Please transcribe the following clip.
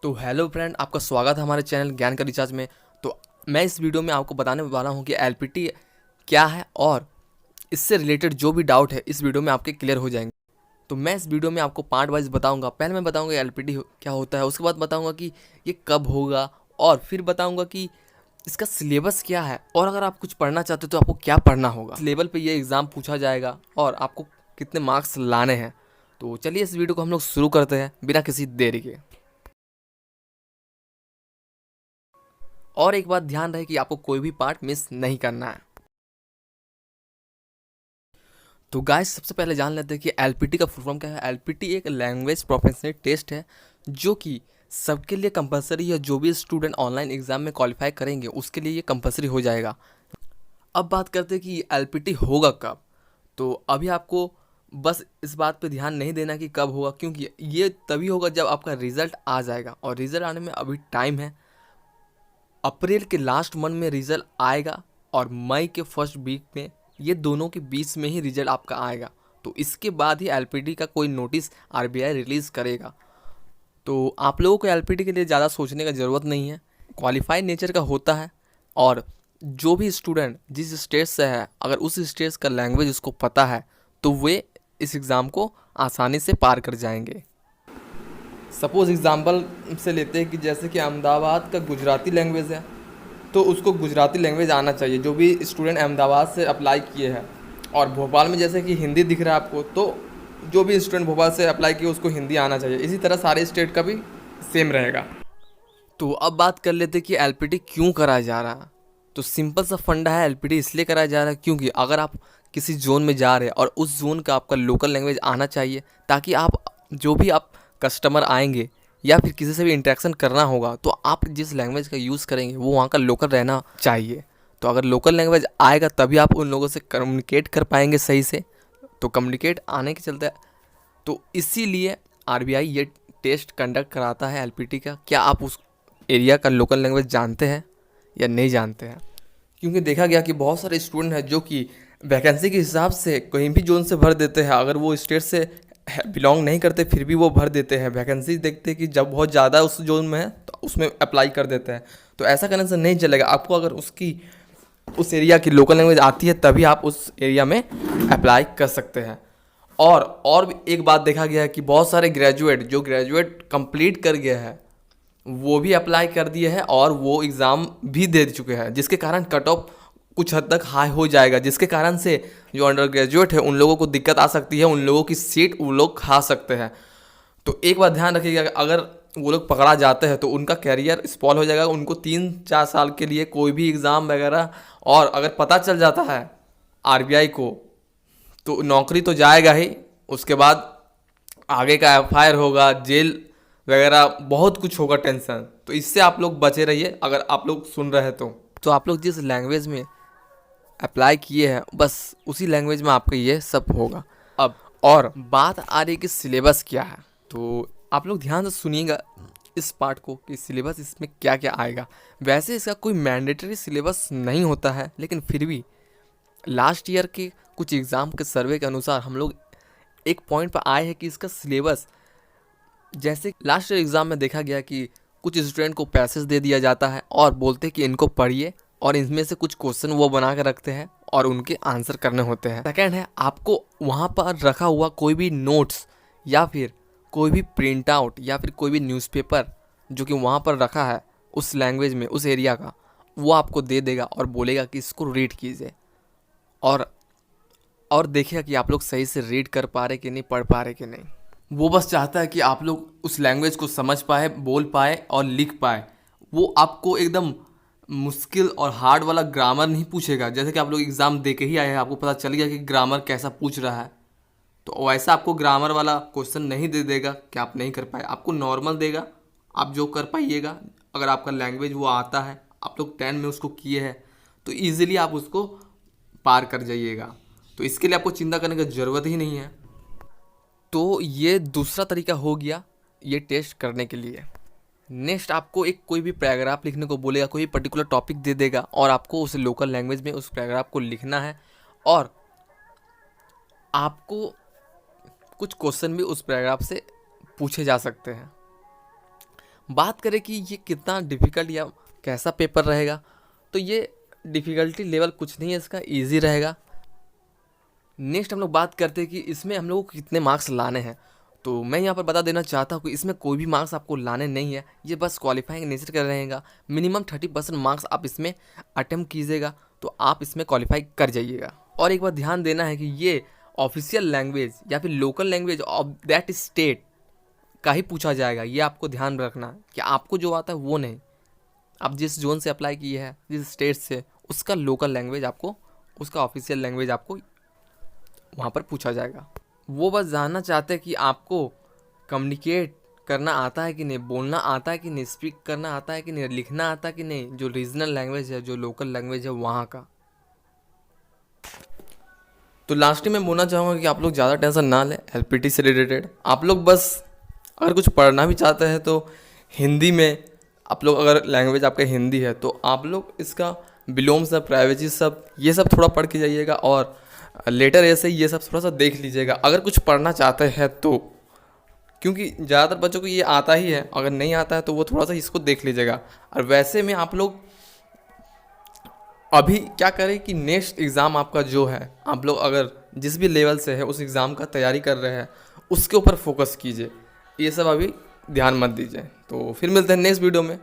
तो hello friend, आपका स्वागत है हमारे चैनल ज्ञान का रिचार्ज में। तो मैं इस वीडियो में आपको बताने वाला हूं कि एलपीटी क्या है और इससे रिलेटेड जो भी डाउट है इस वीडियो में आपके क्लियर हो जाएंगे। तो मैं इस वीडियो में आपको पार्ट वाइज बताऊंगा। पहले मैं बताऊंगा एलपीटी क्या होता है, उसके बाद बताऊंगा कि ये कब होगा, और फिर बताऊंगा कि इसका सिलेबस क्या है, और अगर आप कुछ पढ़ना चाहते हो तो आपको क्या पढ़ना होगा। इस लेवल पे ये एग्ज़ाम पूछा जाएगा और आपको कितने मार्क्स लाने हैं। तो चलिए इस वीडियो को हम लोग शुरू करते हैं बिना किसी देरी के। और एक बात ध्यान रहे कि आपको कोई भी पार्ट मिस नहीं करना है। तो गाइस, सबसे पहले जान लेते हैं कि एलपीटी का फुल फॉर्म क्या है। एलपीटी एक लैंग्वेज प्रोफेशनल टेस्ट है जो कि सबके लिए कंपलसरी है। जो भी स्टूडेंट ऑनलाइन एग्जाम में क्वालिफाई करेंगे उसके लिए ये कंपलसरी हो जाएगा। अब बात करते हैं कि एलपीटी होगा कब। तो अभी आपको बस इस बात पे ध्यान नहीं देना कि कब होगा, क्योंकि ये तभी होगा जब आपका रिजल्ट आ जाएगा, और रिजल्ट आने में अभी टाइम है। अप्रैल के लास्ट मंथ में रिजल्ट आएगा और मई के फर्स्ट वीक में, ये दोनों के बीच में ही रिजल्ट आपका आएगा। तो इसके बाद ही एलपीटी का कोई नोटिस आरबीआई रिलीज़ करेगा। तो आप लोगों को एलपीटी के लिए ज़्यादा सोचने का ज़रूरत नहीं है, क्वालिफाइड नेचर का होता है। और जो भी स्टूडेंट जिस स्टेट से है, अगर उस स्टेट का लैंग्वेज उसको पता है तो वे इस एग्ज़ाम को आसानी से पार कर जाएंगे। सपोज़ एग्ज़ाम्पल से लेते हैं कि जैसे कि अहमदाबाद का गुजराती लैंग्वेज है, तो उसको गुजराती लैंग्वेज आना चाहिए जो भी स्टूडेंट अहमदाबाद से अप्लाई किए हैं। और भोपाल में जैसे कि हिंदी दिख रहा है आपको, तो जो भी स्टूडेंट भोपाल से अप्लाई किए उसको हिंदी आना चाहिए। इसी तरह सारे स्टेट का भी सेम रहेगा। तो अब बात कर लेते हैं कि एलपीटी क्यों कराया जा रहा है। तो सिंपल सा फंडा है, एलपीटी इसलिए कराया जा रहा है क्योंकि अगर आप किसी जोन में जा रहे हैं और उस जोन का आपका लोकल लैंग्वेज आना चाहिए, ताकि आप जो भी आप कस्टमर आएंगे या फिर किसी से भी इंटरेक्शन करना होगा तो आप जिस लैंग्वेज का यूज़ करेंगे वो वहाँ का लोकल रहना चाहिए। तो अगर लोकल लैंग्वेज आएगा तभी आप उन लोगों से कम्युनिकेट कर पाएंगे सही से। तो कम्युनिकेट आने के चलते, तो इसीलिए आरबीआई ये टेस्ट कंडक्ट कराता है एलपीटी का। क्या आप उस एरिया का लोकल लैंग्वेज जानते हैं या नहीं जानते हैं। क्योंकि देखा गया कि बहुत सारे स्टूडेंट हैं जो कि वैकेंसी के हिसाब से कहीं भी जोन से भर देते हैं। अगर वो स्टेट से बिलोंग नहीं करते फिर भी वो भर देते हैं। वैकेंसी देखते हैं कि जब बहुत ज़्यादा उस जोन में है तो उसमें अप्लाई कर देते हैं। तो ऐसा करने से नहीं चलेगा। आपको अगर उस एरिया की लोकल लैंग्वेज आती है तभी आप उस एरिया में अप्लाई कर सकते हैं। और भी एक बात देखा गया है कि बहुत सारे ग्रेजुएट जो ग्रेजुएट कंप्लीट कर गए हैं वो भी अप्लाई कर दिए हैं और वो एग्ज़ाम भी दे चुके हैं, जिसके कारण कट ऑफ कुछ हद तक हाई हो जाएगा, जिसके कारण से जो अंडर ग्रेजुएट है उन लोगों को दिक्कत आ सकती है। उन लोगों की सीट वो लोग खा सकते हैं। तो एक बात ध्यान रखिएगा, अगर वो लोग पकड़ा जाते हैं तो उनका कैरियर स्पॉइल हो जाएगा। उनको 3-4 साल के लिए कोई भी एग्ज़ाम वगैरह, और अगर पता चल जाता है आरबीआई को तो नौकरी तो जाएगा ही, उसके बाद आगे का एफआईआर होगा, जेल वगैरह बहुत कुछ होगा, टेंशन। तो इससे आप लोग बचे रहिए। अगर आप लोग सुन रहे हैं तो आप लोग जिस लैंग्वेज में अप्लाई किए हैं बस उसी लैंग्वेज में आपका ये सब होगा। अब और बात आ रही है कि सिलेबस क्या है। तो आप लोग ध्यान से सुनिएगा इस पार्ट को कि सिलेबस इसमें क्या क्या आएगा। वैसे इसका कोई मैंडेटरी सिलेबस नहीं होता है, लेकिन फिर भी लास्ट ईयर के कुछ एग्ज़ाम के सर्वे के अनुसार हम लोग एक पॉइंट पर आए हैं कि इसका सिलेबस, जैसे लास्ट ईयर एग्ज़ाम में देखा गया कि कुछ स्टूडेंट को पैसेज दे दिया जाता है और बोलते हैं कि इनको पढ़िए, और इनमें से कुछ क्वेश्चन वो बना कर रखते हैं और उनके आंसर करने होते हैं। सेकेंड है, आपको वहाँ पर रखा हुआ कोई भी नोट्स या फिर कोई भी प्रिंट आउट या फिर कोई भी न्यूज़पेपर जो कि वहाँ पर रखा है उस लैंग्वेज में, उस एरिया का, वो आपको दे देगा और बोलेगा कि इसको रीड कीजिए। और और देखिएगा कि आप लोग सही से रीड कर पा रहे कि नहीं, पढ़ पा रहे कि नहीं। वो बस चाहता है कि आप लोग उस लैंग्वेज को समझ पाए, बोल पाए और लिख पाए। वो आपको एकदम मुश्किल और हार्ड वाला ग्रामर नहीं पूछेगा। जैसे कि आप लोग एग्ज़ाम दे के ही आए हैं, आपको पता चल गया कि ग्रामर कैसा पूछ रहा है, तो वैसा आपको ग्रामर वाला क्वेश्चन नहीं दे देगा कि आप नहीं कर पाए। आपको नॉर्मल देगा, आप जो कर पाइएगा। अगर आपका लैंग्वेज वो आता है, आप लोग 10 में उसको किए हैं, तो ईज़िली आप उसको पार कर जाइएगा। तो इसके लिए आपको चिंता करने की ज़रूरत ही नहीं है। तो ये दूसरा तरीका हो गया ये टेस्ट करने के लिए। नेक्स्ट, आपको एक कोई भी पैराग्राफ लिखने को बोलेगा, कोई पर्टिकुलर टॉपिक दे देगा और आपको उस लोकल लैंग्वेज में उस पैराग्राफ को लिखना है। और आपको कुछ क्वेश्चन भी उस पैराग्राफ से पूछे जा सकते हैं। बात करें कि ये कितना डिफ़िकल्ट या कैसा पेपर रहेगा, तो ये डिफ़िकल्टी लेवल कुछ नहीं है इसका, ईज़ी रहेगा। नेक्स्ट हम लोग बात करते हैं कि इसमें हम लोगों को कितने मार्क्स लाने हैं। तो मैं यहाँ पर बता देना चाहता हूँ कि इसमें कोई भी मार्क्स आपको लाने नहीं है, ये बस क्वालिफाइंग नेचर का रहेगा। मिनिमम 30% मार्क्स आप इसमें अटेम्प्ट कीजिएगा तो आप इसमें क्वालिफाई कर जाइएगा। और एक बात ध्यान देना है कि ये ऑफिशियल लैंग्वेज या फिर local language of that state का ही पूछा जाएगा। ये आपको ध्यान रखना कि आपको जो आता है वो नहीं, आप जिस जोन से अप्लाई किए हैं, जिस स्टेट से, उसका लोकल लैंग्वेज आपको, उसका ऑफिशियल लैंग्वेज आपको वहाँ पर पूछा जाएगा। वो बस जानना चाहते हैं कि आपको कम्युनिकेट करना आता है कि नहीं, बोलना आता है कि नहीं, स्पीक करना आता है कि नहीं, लिखना आता है कि नहीं, जो रीजनल लैंग्वेज है, जो लोकल लैंग्वेज है वहाँ का। तो लास्ट में बोलना चाहूँगा कि आप लोग ज़्यादा टेंशन ना लें एलपीटी से रिलेटेड। आप लोग बस अगर कुछ पढ़ना भी चाहते हैं तो हिंदी में, आप लोग अगर लैंग्वेज आपका हिंदी है तो आप लोग इसका विलोम सब, प्राइवेसी सब, ये सब थोड़ा पढ़ के जाइएगा और लेटर ऐसे ये सब थोड़ा सा देख लीजिएगा अगर कुछ पढ़ना चाहते हैं तो, क्योंकि ज़्यादातर बच्चों को ये आता ही है। अगर नहीं आता है तो वो थोड़ा सा इसको देख लीजिएगा। और वैसे में आप लोग अभी क्या करें कि नेक्स्ट एग्ज़ाम आपका जो है, आप लोग अगर जिस भी लेवल से है उस एग्ज़ाम का तैयारी कर रहे हैं उसके ऊपर फोकस कीजिए, ये सब अभी ध्यान मत दीजिए। तो फिर मिलते हैं नेक्स्ट वीडियो में।